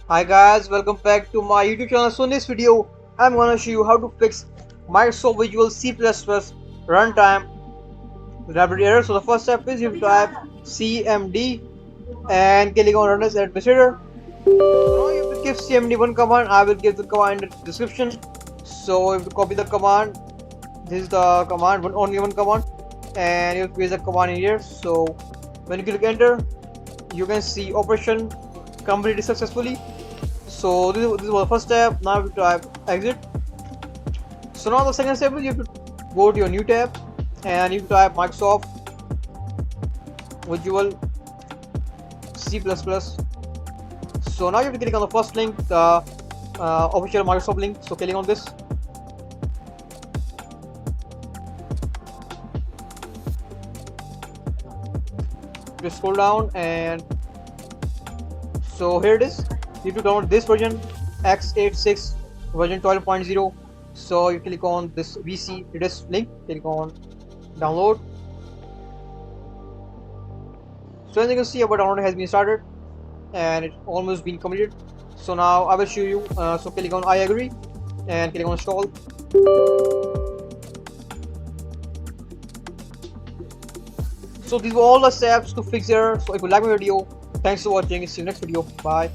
Hi guys, welcome back to my YouTube channel. So in this video, I'm gonna show you how to fix Microsoft Visual C++ runtime library error. So the first step is you type CMD and click on Run as Administrator. So now you have to give CMD one command. I will give the command in the description. So you have to copy the command. This is the command, only one command, and you have to paste the command in here. So when you click enter, you can see operation completed successfully. So this was the first step. Now you type exit. So now the second step is you have to go to your new tab and you type Microsoft Visual C++. So now you have to click on the first link, the official Microsoft link. So click on this. Just scroll down and so here it is. You have to download this version, x86 version 12.0. So you click on this bcdedit link, click on download. So as you can see, our download has been started and it's almost been completed. So now I will show you. So click on I agree and click on install. So these were all the steps to fix error. So if you like my video, thanks for watching. See you next video. Bye.